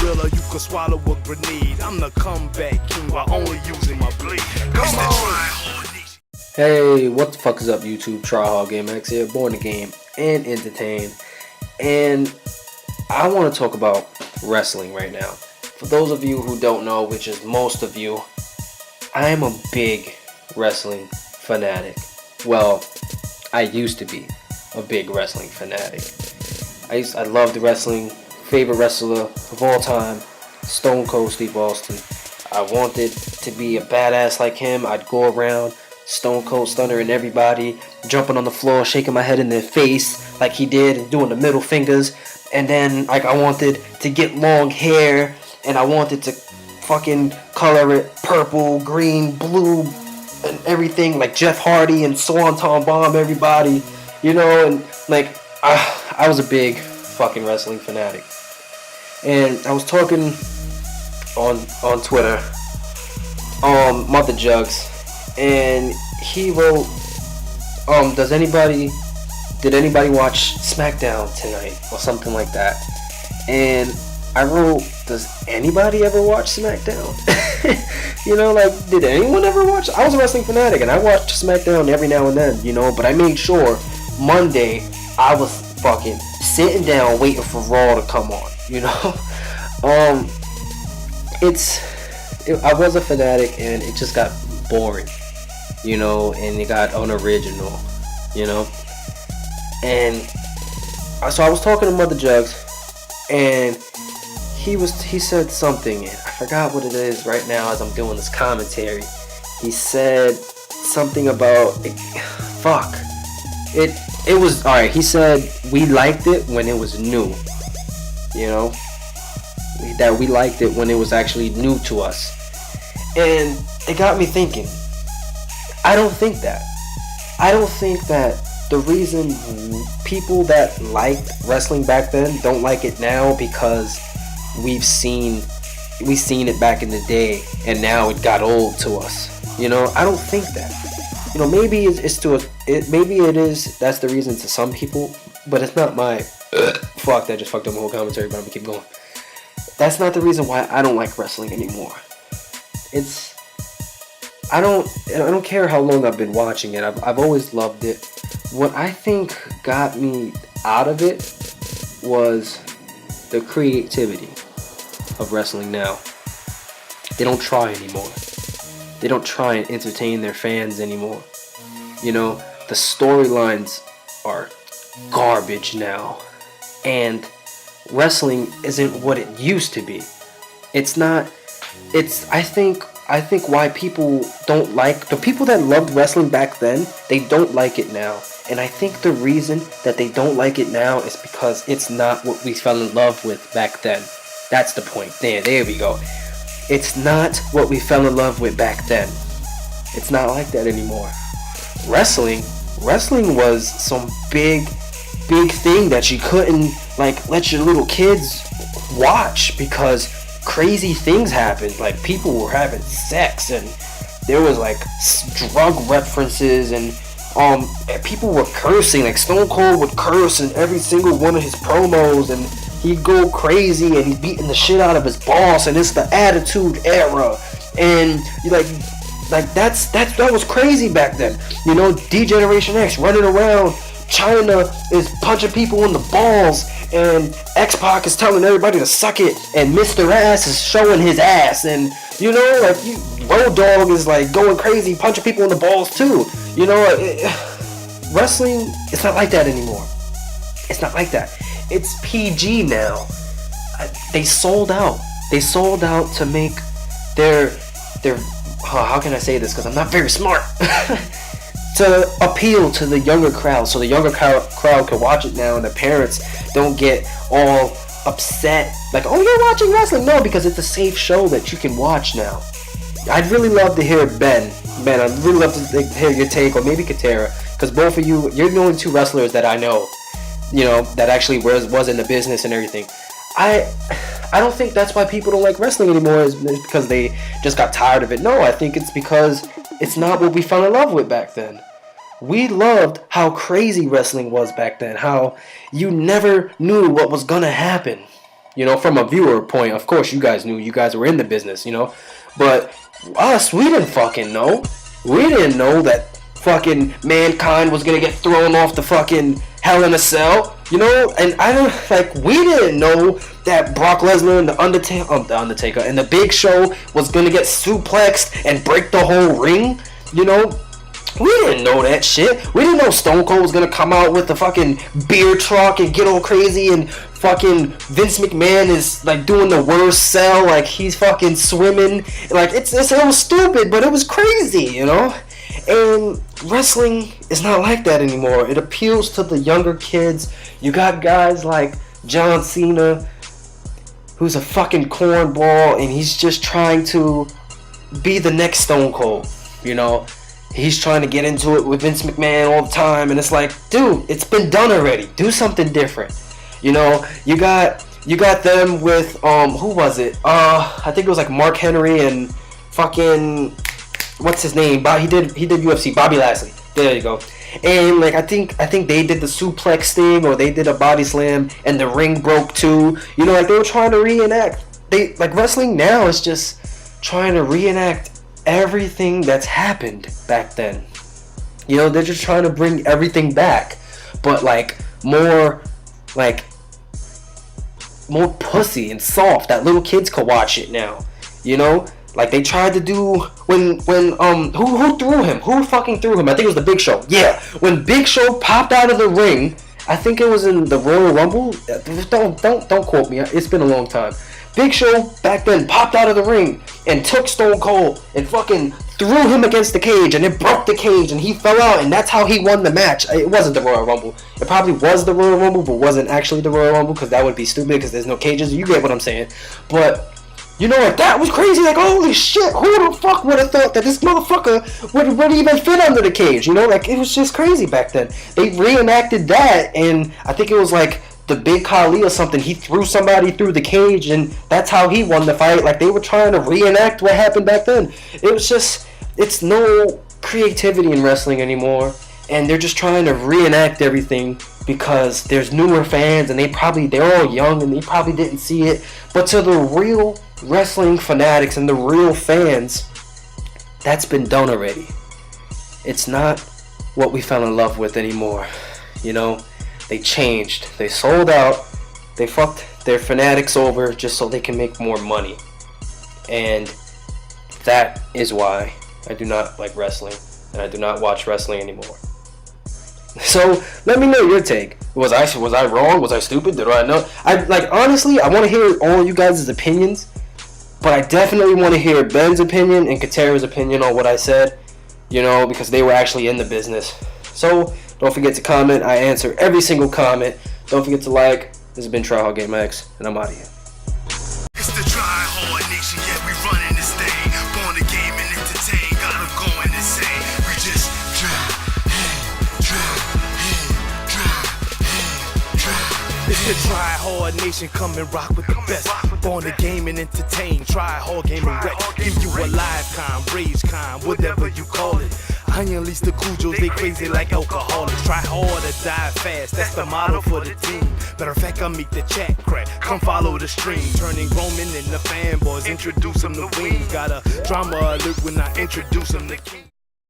gorilla, you could swallow a grenade. I'm the comeback king while only using my blade. Come on. Hey, what the fuck is up, YouTube? Tryhard Game X here, born to game and entertain. And I want to talk about wrestling right now. For those of you who don't know, which is most of you, I am a big wrestling fanatic. Well, I used to be a big wrestling fanatic. I loved wrestling. Favorite wrestler of all time, Stone Cold Steve Austin. I wanted to be a badass like him. I'd go around Stone Cold Stunner and everybody, jumping on the floor, shaking my head in their face like he did, and doing the middle fingers. And then, like, I wanted to get long hair, and I wanted to fucking color it purple, green, blue, and everything, like Jeff Hardy and Swanton Bomb everybody, you know. And like, I was a big fucking wrestling fanatic. And I was talking on Twitter, Mother Jugs, and he wrote, did anybody watch SmackDown tonight or something like that? And I wrote, does anybody ever watch SmackDown? You know, like, did anyone ever watch? I was a wrestling fanatic and I watched SmackDown every now and then, you know, but I made sure Monday I was fucking sitting down waiting for Raw to come on, you know. I was a fanatic and it just got boring, you know, and it got unoriginal, you know. And so I was talking to Mother Jugs, and he said something, and I forgot what it is right now as I'm doing this commentary. He said something about it was alright. He said we liked it when it was new, you know, that we liked it when it was actually new to us. And it got me thinking, I don't think that the reason people that liked wrestling back then don't like it now because we've seen it back in the day and now it got old to us. You know, I don't think that. You know, maybe maybe it is. That's the reason to some people, but it's not my. Fuck, that just fucked up my whole commentary. But I'm gonna keep going. That's not the reason why I don't like wrestling anymore. I don't care how long I've been watching it. I've always loved it. What I think got me out of it was the creativity of wrestling now. They don't try anymore. They don't try and entertain their fans anymore. You know, the storylines are garbage now. And wrestling isn't what it used to be. It's not. I think why people don't like, the people that loved wrestling back then, they don't like it now. And I think the reason that they don't like it now is because it's not what we fell in love with back then. That's the point. There we go. It's not what we fell in love with back then. It's not like that anymore. Wrestling was some big thing that you couldn't, like, let your little kids watch because crazy things happened. Like, people were having sex and there was like drug references and people were cursing. Like, Stone Cold would curse in every single one of his promos, and he'd go crazy and he's beating the shit out of his boss, and it's the Attitude Era, and you like that was crazy back then. You know, D-Generation X running around China is punching people in the balls, and X-Pac is telling everybody to suck it, and Mr. Ass is showing his ass, and you know, like, Road Dogg is like going crazy, punching people in the balls too. You know, wrestling, it's not like that anymore. It's not like that. It's PG now. They sold out. They sold out to make their how can I say this, because I'm not very smart. To appeal to the younger crowd, so the younger crowd can watch it now, and the parents don't get all upset like, oh, you're watching wrestling. No, because it's a safe show that you can watch now. I'd really love to hear Ben, I'd really love to hear your take, or maybe Katera, because both of you, you're the only two wrestlers that I know, you know, that actually was in the business and everything. I don't think that's why people don't like wrestling anymore, is because they just got tired of it. No, I think it's because it's not what we fell in love with back then. We loved how crazy wrestling was back then, how you never knew what was gonna happen. You know, from a viewer point, of course, you guys knew. You guys were in the business, you know. But us, we didn't fucking know. We didn't know that fucking Mankind was gonna get thrown off the fucking Hell in a Cell, you know. And I don't like. We didn't know that Brock Lesnar and the Undertaker and the Big Show was gonna get suplexed and break the whole ring, you know. We didn't know that shit. We didn't know Stone Cold was gonna come out with the fucking beer truck and get all crazy, and fucking Vince McMahon is like doing the worst sell, like he's fucking swimming. Like it was stupid, but it was crazy, you know. And wrestling is not like that anymore. It appeals to the younger kids. You got guys like John Cena, who's a fucking cornball, and he's just trying to be the next Stone Cold, you know. He's trying to get into it with Vince McMahon all the time, and it's like, dude, it's been done already. Do something different. You know, you got them with who was it? I think it was like Mark Henry and fucking what's his name? He did UFC, Bobby Lashley. There you go. And like I think they did the suplex thing, or they did a body slam and the ring broke too. You know, like they were trying to reenact. They like wrestling now is just trying to reenact everything that's happened back then. You know, they're just trying to bring everything back, but like more pussy and soft that little kids could watch it now. You know, like they tried to do when who threw him? Who fucking threw him? I think it was the Big Show. Yeah, when Big Show popped out of the ring, I think it was in the Royal Rumble. Don't quote me. It's been a long time. Big Show back then popped out of the ring and took Stone Cold and fucking threw him against the cage, and it broke the cage and he fell out, and that's how he won the match. It wasn't the Royal Rumble. It probably was the Royal Rumble, but wasn't actually the Royal Rumble, because that would be stupid because there's no cages. You get what I'm saying. But you know, like that was crazy. Like, holy shit, who the fuck would have thought that this motherfucker would even fit under the cage? You know, like it was just crazy back then. They reenacted that, and I think it was like the Big Khali or something. He threw somebody through the cage, and that's how he won the fight. Like they were trying to reenact what happened back then. It was just, it's no creativity in wrestling anymore, and they're just trying to reenact everything because there's newer fans, and they're all young and they probably didn't see it. But to the real wrestling fanatics and the real fans, that's been done already. It's not what we fell in love with anymore. You know, they changed. They sold out. They fucked their fanatics over just so they can make more money. And that is why I do not like wrestling, and I do not watch wrestling anymore. So let me know your take. Was I wrong? Was I stupid? Did I know? Honestly, I want to hear all you guys' opinions, but I definitely want to hear Ben's opinion and Katera's opinion on what I said, you know, because they were actually in the business. So don't forget to comment. I answer every single comment. Don't forget to like. This has been Try Hard Game X, and I'm out of here. It's the Try Hard Nation, yeah, we running this thing. Born to game and entertain, got 'em going insane. We just It's the Try Hard Nation, come and rock with the best. Born to game and entertain, Try Hard Game and wreck. Give you a live con, rage con, whatever you call it. I unleash the Cujos, they crazy like alcoholics. Try hard or die fast, that's the motto for the team. Matter of fact, I make the chat crack, come follow the stream. Turning Roman into fanboys, introduce them to wings. Got a drama alert when I introduce them to King.